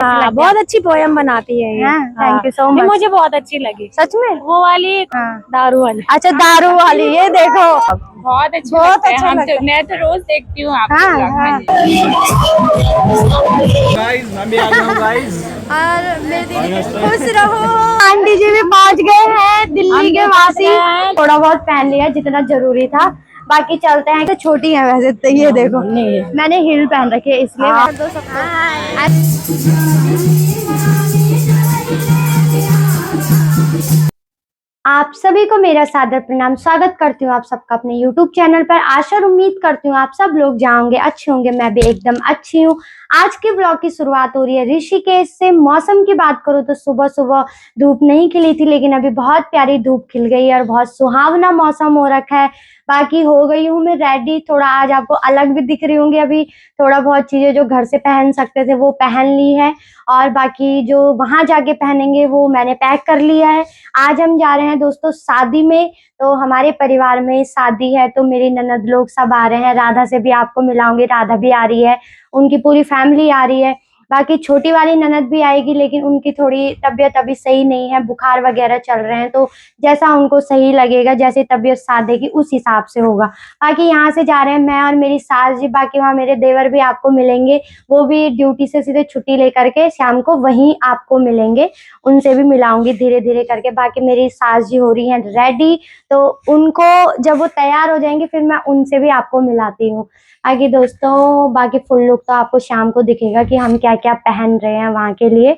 हाँ, बहुत अच्छी पोयम बनाती है ये। Thank you so much. मुझे बहुत अच्छी लगी सच में। वो वाली दारू वाली। अच्छा, दारू वाली, ये देखो बहुत अच्छी बहुत लगता है। अच्छा लगता है। मैं तो रोज देखती हूँ आपको। गाइस मैं भी आ गया हूँ गाइस। और मेरी खुश रहो। आंटी जी भी पहुंच गए हैं दिल्ली के वासी। थोड़ा बहुत पहन लिया जितना जरूरी था, बाकी चलते हैं। तो छोटी है वैसे तो, ये देखो मैंने हील पहन रखी है इसलिए। आप सभी को मेरा सादर प्रणाम। स्वागत करती हूँ आप सबका अपने YouTube चैनल पर। आशा और उम्मीद करती हूँ आप सब लोग जाओगे अच्छे होंगे। मैं भी एकदम अच्छी हूँ। आज के ब्लॉग की शुरुआत हो रही है ऋषिकेश से। मौसम की बात करूँ तो सुबह सुबह धूप नहीं खिली थी, लेकिन अभी बहुत प्यारी धूप खिल गई है और बहुत सुहावना मौसम हो रखा है। बाकी हो गई हूँ मैं रेडी। थोड़ा आज आपको अलग भी दिख रही होंगी। अभी थोड़ा बहुत चीजें जो घर से पहन सकते थे वो पहन ली है, और बाकी जो वहां जाके पहनेंगे वो मैंने पैक कर लिया है। आज हम जा रहे हैं दोस्तों शादी में। तो हमारे परिवार में शादी है, तो मेरी ननद लोग सब आ रहे हैं। राधा से भी आपको मिलाऊंगी, राधा भी आ रही है, उनकी पूरी फैमिली आ रही है। बाकी छोटी वाली ननद भी आएगी, लेकिन उनकी थोड़ी तबीयत अभी सही नहीं है, बुखार वगैरह चल रहे हैं। तो जैसा उनको सही लगेगा, जैसे तबीयत साथ देगी उस हिसाब से होगा। बाकी यहाँ से जा रहे हैं मैं और मेरी सास जी। बाकी वहाँ मेरे देवर भी आपको मिलेंगे, वो भी ड्यूटी से सीधे छुट्टी लेकर के शाम को वहीं आपको मिलेंगे। उनसे भी मिलाऊंगी धीरे धीरे करके। बाकी मेरी सास जी हो रही हैं रेडी, तो उनको जब वो तैयार हो जाएंगे फिर मैं उनसे भी आपको मिलाती हूँ। आगे दोस्तों बाकी फुल लुक तो आपको शाम को दिखेगा कि हम क्या क्या पहन रहे हैं वहां के लिए।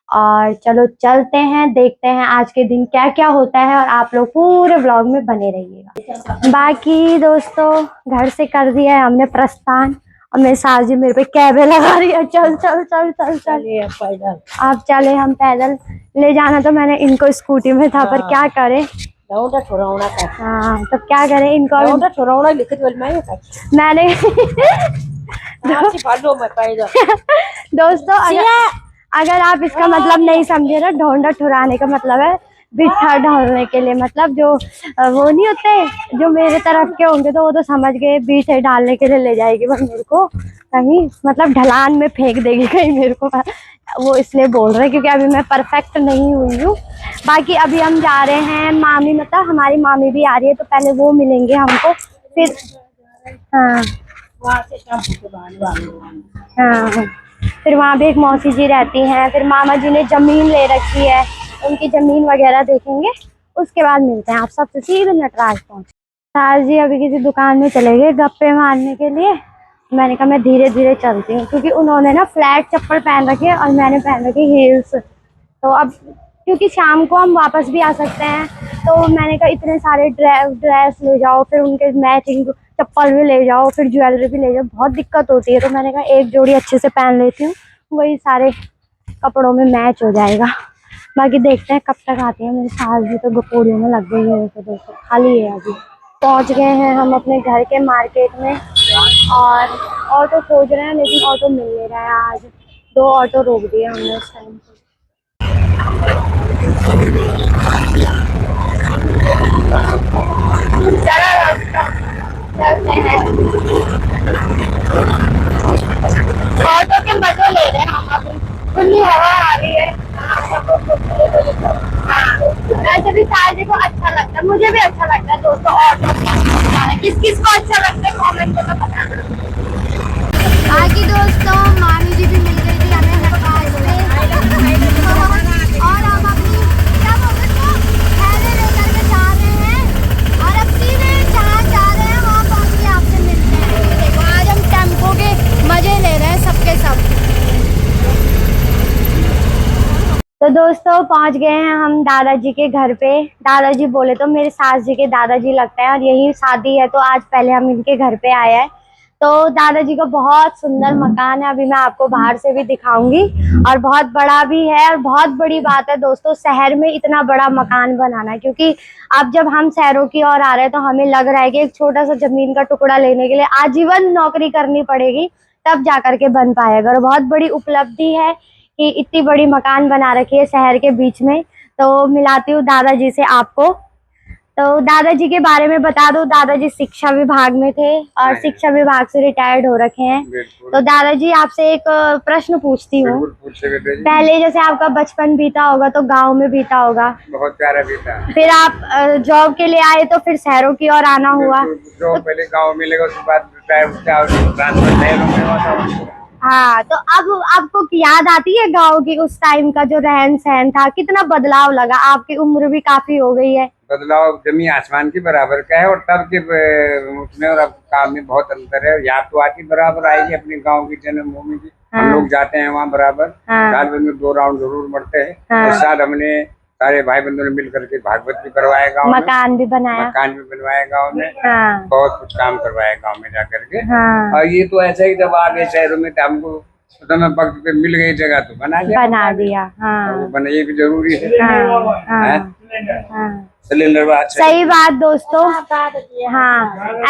और चलो चलते हैं, देखते हैं आज के दिन क्या क्या होता है, और आप लोग पूरे व्लॉग में बने रहिएगा। बाकी दोस्तों घर से कर दिया है हमने प्रस्थान, और मेरी सास जी मेरे पे कैबे लगा रही है, चल चल चल चल चल पैदल। आप चले, हम पैदल। ले जाना तो मैंने इनको स्कूटी में था, पर क्या करें। हाँ तब क्या करें इनको। मैंने दोस्तों अगर आप इसका मतलब नहीं समझे ना, ढोंडा ठुराने का मतलब है बिठा ढालने के लिए। मतलब जो वो नहीं होते जो मेरे तरफ के होंगे तो वो तो समझ गए, बीठे डालने के लिए ले जाएगी बस मेरे को कहीं, मतलब ढलान में फेंक देगी कहीं मेरे को। वो इसलिए बोल रहे हैं क्योंकि अभी मैं परफेक्ट नहीं हुई हूँ। बाकी अभी हम जा रहे हैं, मामी मतलब हमारी मामी भी आ रही है, तो पहले वो मिलेंगे हमको फिर। हाँ हाँ, फिर वहाँ भी एक मौसी जी रहती हैं। फिर मामा जी ने जमीन ले रखी है, उनकी जमीन वगैरह देखेंगे, उसके बाद मिलते हैं आप सबसे सीधे नटराज पहुँचे। सास जी अभी किसी दुकान में चले गए गप्पे मारने के लिए। मैंने कहा मैं धीरे धीरे चलती हूँ, क्योंकि उन्होंने ना फ्लैट चप्पल पहन रखी है और मैंने पहन रखी हील्स। तो अब क्योंकि शाम को हम वापस भी आ सकते हैं, तो मैंने कहा इतने सारे ड्रेस ले जाओ, फिर उनके मैचिंग चप्पल भी ले जाओ, फिर ज्वेलरी भी ले जाओ, बहुत दिक्कत होती है। तो मैंने कहा एक जोड़ी अच्छे से पहन लेती हूँ, वही सारे कपड़ों में मैच हो जाएगा। बाकी देखते हैं कब तक आती है। मेरी सास भी तो गपोड़ियों में लग गई है, तो दोस्तों खाली है। अभी पहुँच गए हैं हम अपने घर के मार्केट में, और ऑटो खोज रहे हैं लेकिन ऑटो मिल नहीं रहा है। आज 2 ऑटो रोक दिए हमने उस टाइम पे। ऑटो के मजे ले रहे हैं हम अभी, खुली हवा आ रही है। वैसे भी साजी को अच्छा लगता है, मुझे भी अच्छा लगता है दोस्तों ऑटो में। किस किस को अच्छा लगता है कमेंट में बताना। बाकी दोस्तों मामी जी भी मिल गई थी हमें नटराज से, और हम अपनी क्या बोलते हैं थैले लेकर के जा रहे हैं, और अब सीधे जहाँ जा रहे हैं वहाँ पहुँच के आपसे मिलते हैं। देखो आज हम टेम्पो के मजे ले रहे हैं सबके सब। तो दोस्तों पहुंच गए हैं हम दादाजी के घर पे। दादाजी बोले तो मेरे सास जी के दादाजी लगते हैं, और यही शादी है तो आज पहले हम इनके घर पे आए हैं। तो दादाजी का बहुत सुंदर मकान है, अभी मैं आपको बाहर से भी दिखाऊंगी, और बहुत बड़ा भी है। और बहुत बड़ी बात है दोस्तों शहर में इतना बड़ा मकान बनाना, क्योंकि अब जब हम शहरों की ओर आ रहे हैं तो हमें लग रहा है कि एक छोटा सा जमीन का टुकड़ा लेने के लिए आजीवन नौकरी करनी पड़ेगी, तब जा करके बन पाएगा। और बहुत बड़ी उपलब्धि है कि इतनी बड़ी मकान बना रखी है शहर के बीच में। तो मिलाती हूँ दादाजी से आपको। तो दादाजी के बारे में बता दो। दादाजी शिक्षा विभाग में थे और शिक्षा विभाग से रिटायर्ड हो रखे हैं। तो दादाजी आपसे एक प्रश्न पूछती हूँ। पहले जैसे आपका बचपन बीता होगा तो गांव में बीता होगा, बहुत प्यारा बीता। फिर आप जॉब के लिए आए तो फिर शहरों की ओर आना हुआ। जो पहले गांव में लगा उसके बाद ट्रांसफर शहरों में हुआ था। हाँ, तो अब आपको याद आती है गांव की उस टाइम का जो रहन सहन था? कितना बदलाव लगा? आपकी उम्र भी काफी हो गई है। बदलाव जमीन आसमान के बराबर का है और तब के उसमें और अब काम में बहुत अंतर है। याद तो आती बराबर आएगी अपने गांव की जन्मभूमि की। हम लोग जाते हैं वहाँ बराबर। साल भर में 2 राउंड जरूर मरते हैं। इस साल हमने सारे भाई बंधुओं ने मिल करके भागवत भी करवाया गाँव में, मकान भी बनाया, मकान भी बनवाया गाँव में। बहुत कुछ काम करवाया गाँव में जाकर के। और ये तो ऐसा ही जब आ गए शहरों में तो हमको समय वक्त पे मिल गई जगह तो बना दिया। वो बना, ये भी जरूरी है। सही बात दोस्तों। हाँ,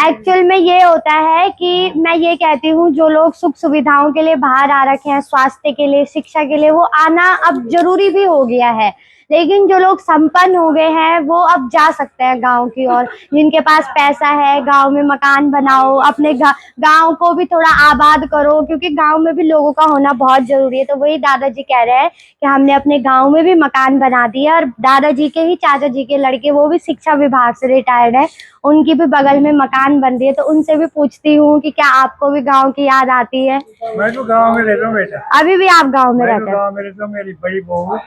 एक्चुअल में ये होता है कि मैं ये कहती हूँ जो लोग सुख सुविधाओं के लिए बाहर आ रखे हैं, स्वास्थ्य के लिए, शिक्षा के लिए, वो आना अब जरूरी भी हो गया है। लेकिन जो लोग संपन्न हो गए हैं वो अब जा सकते हैं गांव की ओर। जिनके पास पैसा है, गांव में मकान बनाओ, अपने गांव को भी थोड़ा आबाद करो, क्योंकि गांव में भी लोगों का होना बहुत जरूरी है। तो वही दादाजी कह रहे हैं कि हमने अपने गांव में भी मकान बना दिया। और दादाजी के ही चाचा जी के लड़के, वो भी शिक्षा विभाग से रिटायर्ड है, उनकी भी बगल में मकान बन रही है। तो उनसे भी पूछती हूँ कि क्या आपको भी गाँव की याद आती है? मैं तो गाँव में रहता हूँ बेटा। अभी भी आप गाँव में रहते हैं? गाँव में रहता हूँ। मेरी बड़ी बहू,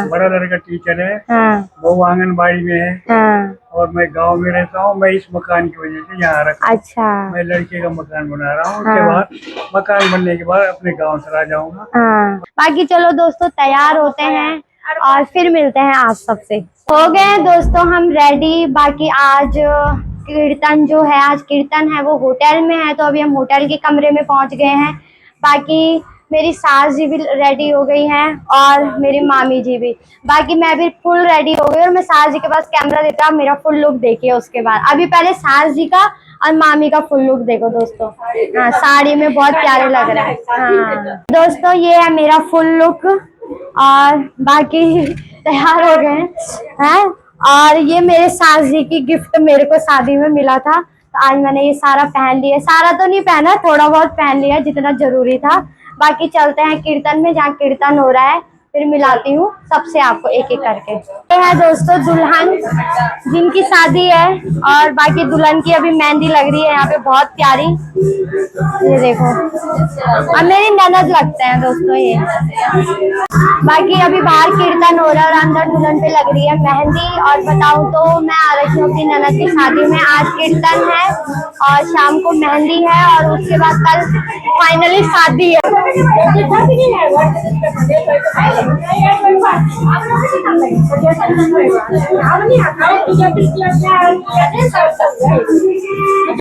बड़ा लड़का टीचर है, वो आंगनबाड़ी में है। और मैं गांव में रहता हूँ। मैं इस मकान की वजह से यहाँ रखा। अच्छा। मैं लड़के का मकान बना रहा हूँ। उसके बाद मकान बनने के बाद अपने गांव चला जाऊंगा। बाकी चलो दोस्तों, तैयार होते हैं और फिर मिलते हैं आप सबसे। हो गए हैं दोस्तों हम रेडी। बाकी आज कीर्तन जो है, आज कीर्तन है वो होटल में है, तो अभी हम होटल के कमरे में पहुंच गए हैं। बाकी मेरी सास जी भी रेडी हो गई हैं और मेरी मामी जी भी। बाकी मैं भी फुल रेडी हो गई और मैं सास जी के पास कैमरा देता हूँ। मेरा फुल लुक देखिए उसके बाद। अभी पहले सास जी का और मामी का फुल लुक देखो दोस्तों। हाँ, साड़ी में बहुत प्यारे लग रहे हैं। हाँ दोस्तों, ये है मेरा फुल लुक और बाकी तैयार हो गए हैं। और ये मेरे सास जी की गिफ्ट मेरे को शादी में मिला था, तो आज मैंने ये सारा पहन लिया। सारा तो नहीं पहना, थोड़ा बहुत पहन लिया जितना जरूरी था। बाकी चलते हैं कीर्तन में, जहाँ कीर्तन हो रहा है, फिर मिलाती हूँ सबसे आपको एक एक करके। ये है दोस्तों दुल्हन जिनकी शादी है, और बाकी दुल्हन की अभी मेहंदी लग रही है यहाँ पे बहुत प्यारी। ये देखो, अब मेरी ननद लगते हैं दोस्तों ये। बाकी अभी बाहर कीर्तन हो रहा है और अंदर दुल्हन पे लग रही है मेहंदी। और बताऊँ तो मैं आ रही हूँ अपनी ननद की शादी में। आज कीर्तन है और शाम को मेहंदी है और उसके बाद कल फाइनली शादी है।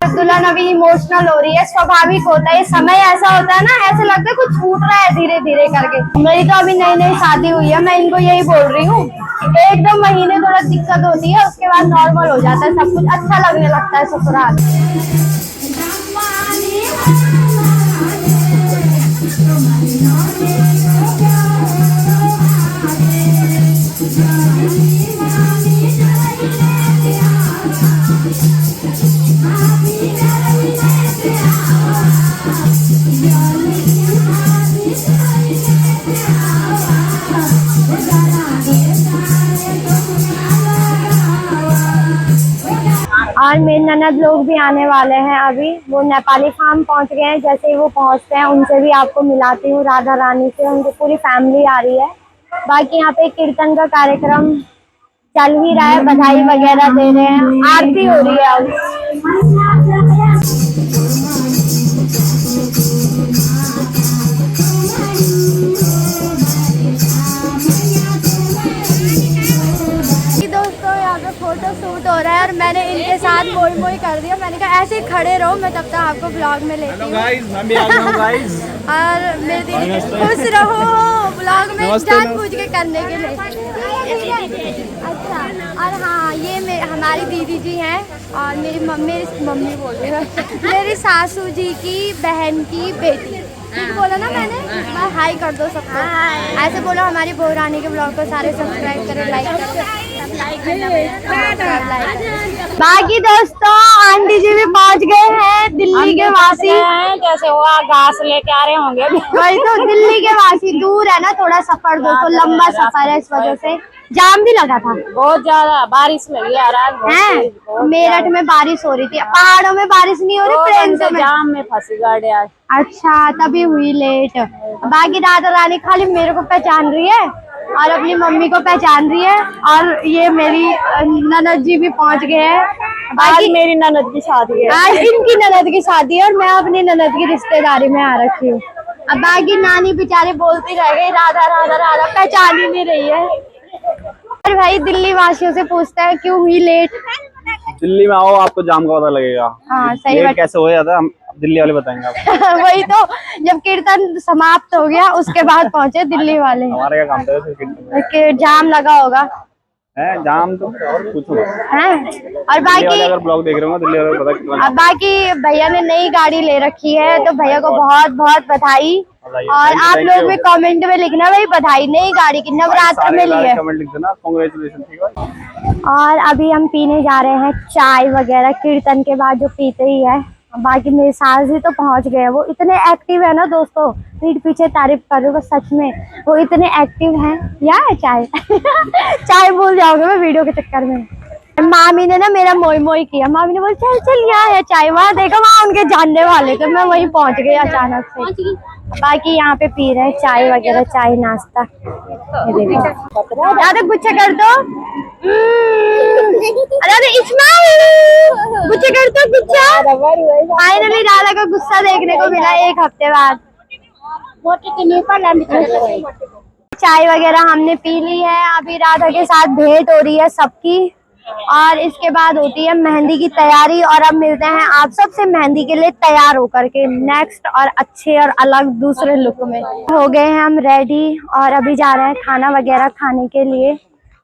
दुल्हन अभी इमोशनल हो रही है, स्वाभाविक होता है, समय ऐसा होता है ना, ऐसे लगता है कुछ छूट रहा है धीरे धीरे करके। मेरी तो अभी नई नई शादी हुई है, मैं इनको यही बोल रही हूँ। 1-2 महीने थोड़ा दिक्कत होती है, उसके बाद नॉर्मल हो जाता है, सब कुछ अच्छा लगने लगता है ससुराल। और मेरे ननद लोग भी आने वाले हैं अभी। वो नेपाली फार्म पहुंच गए हैं। जैसे ही वो पहुंचते हैं उनसे भी आपको मिलाती हूँ, राधा रानी से। उनकी पूरी फैमिली आ रही है। बाकी यहाँ पे कीर्तन का कार्यक्रम चल ही रहा है, बधाई वगैरह दे रहे हैं, आरती हो रही है अब। फोटो शूट हो रहा है और मैंने इनके साथ मोई मोई कर दिया। मैंने कहा ऐसे खड़े रहो, मैं तब तक आपको ब्लॉग में लेती हूँ। और मेरी दीदी खुश रहो ब्लॉग में जानबूझ के करने के लिए। अच्छा, और हाँ, ये हमारी दीदी जी हैं और मेरी मम्मी बोल रही है, मेरी सासू जी की बहन की बेटी। ठीक बोला ना मैंने? हाई कर दो सबको, ऐसे बोलो। हमारी बहू रानी के ब्लॉग को सारे सब्सक्राइब करें, लाइक करें। बाकी दोस्तों आंटी जी भी पहुंच गए हैं दिल्ली के वासी। कैसे हुआ, घास लेके आ रहे होंगे अभी। वही तो, दिल्ली के वासी, दूर है ना थोड़ा सफर, दोस्तों लंबा सफर है, इस वजह से जाम भी लगा था। बहुत ज्यादा बारिश लगी यार आज, है मेरठ में बारिश हो रही थी, पहाड़ों में बारिश नहीं हो रही, प्लेन में जाम में फंसी गाड़ी आज। अच्छा तभी हुई लेट। बाकी राधा रानी खाली मेरे को पहचान रही है और अपनी मम्मी को पहचान रही है, और ये मेरी ननद जी भी पहुंच गए हैं। आज मेरी ननद की शादी है। आज इनकी ननद की शादी है और मैं अपनी ननद की रिश्तेदारी में आ रखी हूँ। अब बाकी नानी बेचारी बोलती रह गई राधा राधा राधा, पहचान ही नहीं रही है। और भाई दिल्ली वासियों से पूछता है क्यों हुई लेट। दिल्ली में आओ आपको जाम का पता लगेगा। हाँ सही लेट बात। कैसे हो जाता है हम दिल्ली वाले बताएंगे आपको। वही तो, जब कीर्तन समाप्त हो गया उसके बाद पहुंचे दिल्ली वाले। हमारा क्या काम था वैसे? कि जाम लगा होगा है जाम तो पूछो मत। है। और दिल्ली वाले बाकी अगर ब्लॉग देख रहे हो दिल्ली वाले को पता क्यों। अब बाकी भैया ने नई गाड़ी ले रखी है तो भैया को बहुत बहुत बधाई। और आप लोग भी कमेंट में लिखना भाई बधाई नई गाड़ी की, नवरात्र में ली है। कमेंट लिख देना, कांग्रेचुलेशन। ठीक है। और अभी हम पीने जा रहे हैं चाय वगैरह, कीर्तन के बाद जो पीते ही है। बाकी मेरे सास जी तो पहुंच गए, वो इतने एक्टिव है ना दोस्तों, पीठ पीछे तारीफ कर रहे हो सच में, वो इतने एक्टिव हैं। यार चाय चाय भूल जाओगे मैं वीडियो के चक्कर में। मामी ने ना मेरा मोई मोई किया, मामी ने बोला चल चल यहाँ है चाय, वहाँ देखो वहाँ उनके जानने वाले थे, मैं वहीं पहुंच गई अचानक से। बाकी यहाँ पे पी रहे हैं चाय वगैरह, चाय नाश्ता। ये देखो दादा गुच्छा कर दो, अरे इस्माइल गुच्छा कर दो गुच्छा। फाइनली दादा का गुस्सा देखने को मिला एक हफ्ते बाद। चाय वगैरह हमने पी ली है, अभी राधा के साथ भेंट हो रही है सबकी, और इसके बाद होती है मेहंदी की तैयारी। और अब मिलते हैं आप सबसे मेहंदी के लिए तैयार होकर के नेक्स्ट और अच्छे और अलग दूसरे लुक में। हो गए हैं हम रेडी और अभी जा रहे हैं खाना वगैरह खाने के लिए।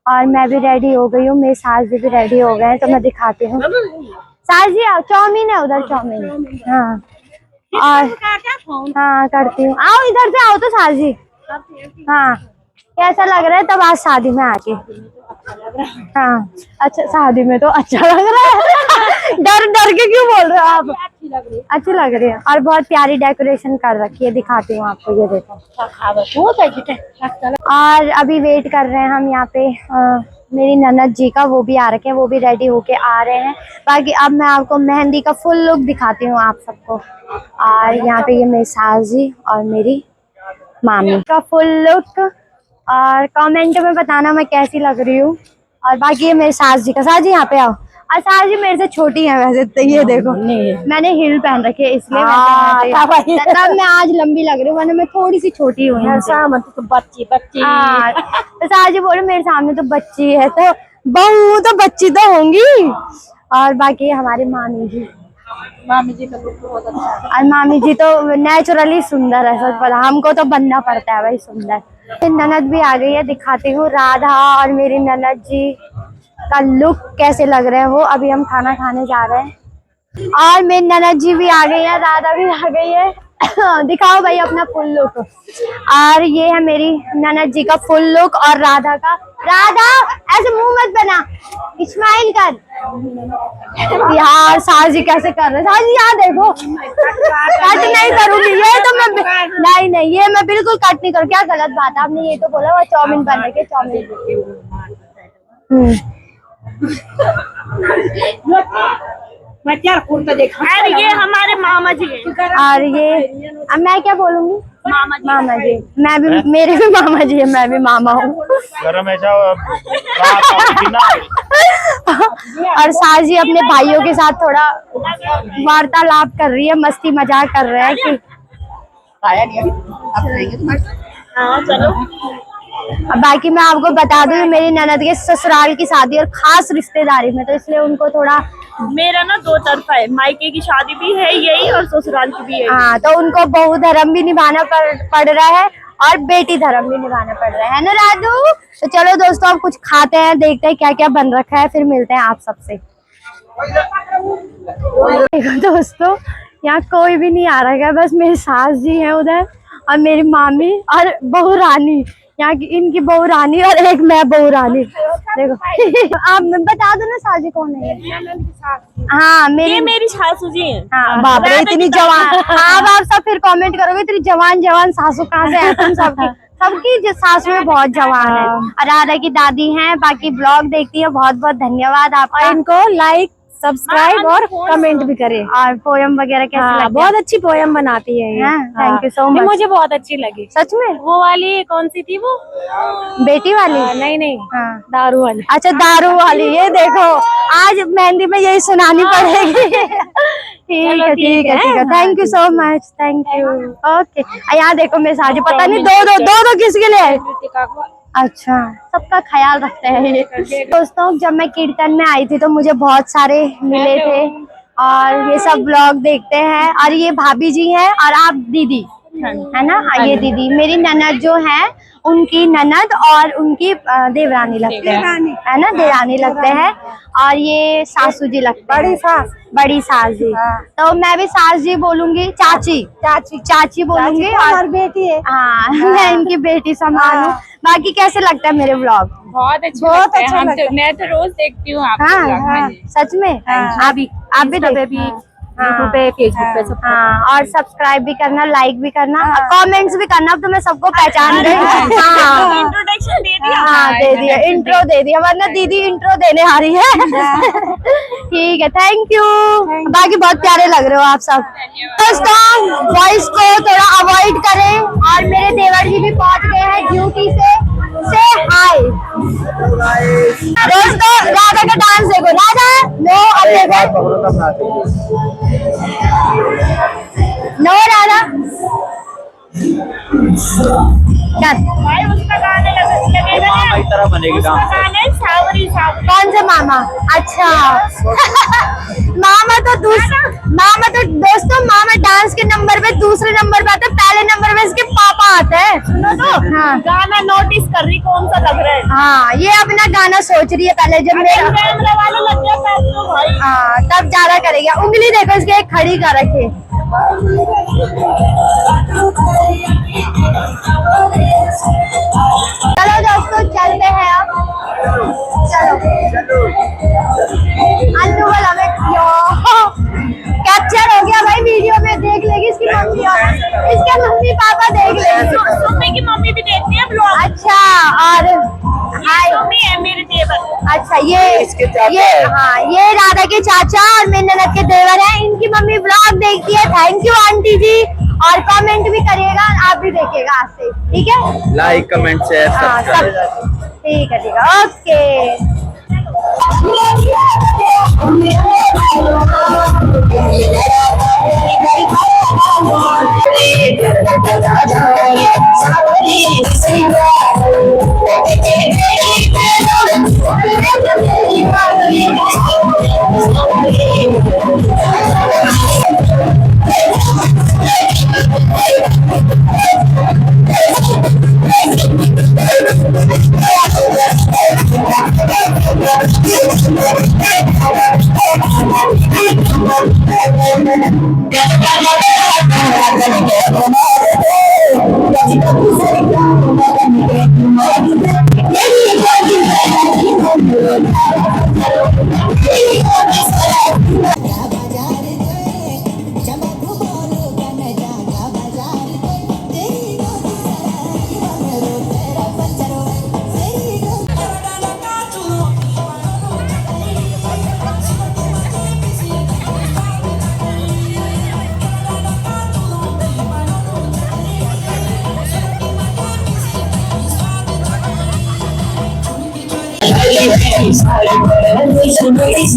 और मैं भी रेडी हो गई हूँ, मेरे सास जी भी रेडी हो गए हैं, तो मैं दिखाती हूँ। सास जी आओ, चाउमीन है उधर, चाउमीन। हाँ और हाँ करती हूँ, आओ इधर से आओ तो सास जी। हाँ कैसा लग रहा है तब आज शादी में आके? हाँ अच्छा, शादी में तो अच्छा लग रहा है। डर डर के क्यों बोल रहे हो आप? अच्छी लग रही है और बहुत प्यारी डेकोरेशन कर रखी है, दिखाती हूँ आपको, ये देखो। और अभी वेट कर रहे हैं हम यहाँ पे मेरी ननद जी का, वो भी आ रखे हैं, वो भी रेडी होके आ रहे हैं। बाकी अब मैं आपको मेहंदी का फुल लुक दिखाती हूँ आप सबको। और यहाँ पे ये मेरी सास जी और मेरी मामी का फुल लुक, और कमेंट में बताना मैं कैसी लग रही हूँ। और बाकी ये मेरे सास जी का, सास जी यहाँ पे आओ। और सास जी मेरे से छोटी है वैसे तो, ये देखो मैंने हिल पहन रखी है इसलिए तब मैं आज लंबी लग रही हूँ, वरना मैं थोड़ी सी छोटी हुई हूँ। तो बच्ची बच्ची। तो सास जी बोले मेरे सामने तो बच्ची है, तो बहू तो बच्ची तो होंगी। और बाकी हमारी मामी जी का लुक बहुत अच्छा है। और मामी जी तो नेचुरली सुंदर है, सच पता हमको तो बनना पड़ता है भाई सुंदर। ननद भी आ गई है, दिखाती हूँ राधा और मेरी ननद जी का लुक कैसे लग रहे हैं वो। अभी हम खाना खाने जा रहे हैं और मेरी ननद जी भी आ गई है, राधा भी आ गई है। दिखाओ भाई अपना फुल लुक। और ये है मेरी ननद जी का फुल लुक और राधा का। राधा ऐसे मुंह मत बना, स्माइल कर। यार सास जी कैसे कर रहे हैं, सास जी यहाँ देखो। कट नहीं करूंगी ये तो मैं, नहीं ये मैं बिल्कुल कट नहीं करूँ। क्या गलत बात है, आपने ये तो बोला वो चाउमीन बन रही है, चाउमीन। अरे ये हमारे मामा जी हैं। और ये अब मैं क्या बोलूंगी, मामा जी। मैं भी, मेरे भी मामा जी है, मैं भी मामा हूँ। और सास जी अपने भाइयों के साथ थोड़ा वार्तालाप कर रही है, मस्ती मजाक कर रहे हैं कि हाँ चलो। अब बाकी मैं आपको बता दूं मेरी ननद के ससुराल की शादी और खास रिश्तेदारी में, तो इसलिए उनको थोड़ा, मेरा ना दो तरफा है, मायके की शादी भी है यही और ससुराल की भी है। हाँ तो उनको बहू धर्म भी निभाना पड़ रहा है और बेटी धर्म भी निभाना पड़ रहा है ना राजू। तो चलो दोस्तों अब कुछ खाते हैं, देखते हैं क्या क्या बन रखा है, फिर मिलते हैं आप सबसे। देखो दोस्तों यहाँ कोई भी नहीं आ रहा है, बस मेरी सास जी हैं उधर और मेरी मामी और बहू रानी, यहाँ की इनकी बहू रानी और एक मैं बहू रानी। देखो आप बता दो ना साजी कौन है ये? हाँ ये मेरी सासू जी है। हाँ बाप रे इतनी जवान। आप सब फिर कमेंट करोगे इतनी जवान जवान सासू कहाँ से है तुम सबकी? सबकी जो सासुएं बहुत जवान है। और राधा की दादी हैं, बाकी ब्लॉग देखती है। बहुत बहुत धन्यवाद आपका। इनको लाइक सब्सक्राइब और कमेंट भी करें। और पोयम वगैरह कैसे लगती है? बहुत अच्छी पोयम बनाती है ये। Thank you so much. मुझे बहुत अच्छी लगी सच में? वो वाली कौन सी थी वो? बेटी वाली? नहीं हाँ। दारू वाली। अच्छा दारू वाली। ये देखो आज मेहंदी में यही सुनानी पड़ेगी। ठीक है ठीक है ठीक है। Thank you so much. Thank you. Okay यहाँ देखो मैं साजी पता नहीं दो किसके लिए। अच्छा सबका ख्याल रखते हैं ये। दोस्तों जब मैं कीर्तन में आई थी तो मुझे बहुत सारे मिले थे और ये सब ब्लॉग देखते हैं। और ये भाभी जी हैं और आप दीदी है ना? ये दीदी मेरी ननद जो है उनकी ननद और उनकी देवरानी लगते हैं है ना? देवरानी लगते हैं। और ये सासू जी लगते हैं। बड़ी सास जी। तो मैं भी सास जी बोलूंगी। चाची बोलूंगी। और बेटी है। हाँ मैं इनकी बेटी समान हूँ। बाकी कैसे लगता है मेरे व्लॉग? बहुत अच्छा लगता है। मैं तो रोज देखती हूँ आपके ब्लॉग। हाँ सच में? आप भी यूट्यूब पे फेसबुक पे सब। हाँ और सब्सक्राइब भी करना, लाइक भी करना, कमेंट्स भी करना। अब तो मैं सबको पहचान गई। हाँ इंट्रोडक्शन दे दिया। हाँ दे दिया, इंट्रो दे दिया, वरना दीदी इंट्रो देने आ रही है। ठीक है थैंक यू। बाकी बहुत प्यारे लग रहे हो आप सब। दोस्तों वॉइस को थोड़ा अवॉइड करें। और मेरे देवर जी भी पहुंच गए हैं ड्यूटी से हाय। दोस्तों राधा का डांस देखो। राधा नो अब देखो नो राधा भाई उसका गाने लगेगा ना। तरह बनेगी उसका गाने सावरी सावरी। कौन से मामा? अच्छा मामा तो दोस्तों मामा डांस के नंबर पे दूसरे नंबर पे आते हैं। पहले नंबर पे इसके पापा आते हैं। सुनो तो हाँ गाना नोटिस कर रही कौन सा लग रहा है। हाँ ये अपना गाना सोच रही है पहले। जब मेरा कैमरा वाला लग गया तब तो भाई। हाँ तब ज्यादा करेगा। उंगली देखो इसके एक खड़ी कर रखे। चलो दोस्तों चलते हैं अब। चलो अन्नू वाला में कैप्चर हो गया भाई। वीडियो में देख लेगी इसकी मम्मी और इसके मम्मी पापा देख लेंगे। सुम्मी की मम्मी भी देखती है ब्लॉग। अच्छा और सुम्मी है मेरे देवर। अच्छा ये हाँ ये राधा के चाचा और मेरे ननद के देवर हैं। इनकी मम्मी ब्लॉग देखती है। थैंक यू आंटी जी। और कमेंट भी करिएगा। आप भी देखिएगा आज से। ठीक है लाइक कमेंट शेयर हाँ सब ठीक है ओके। It's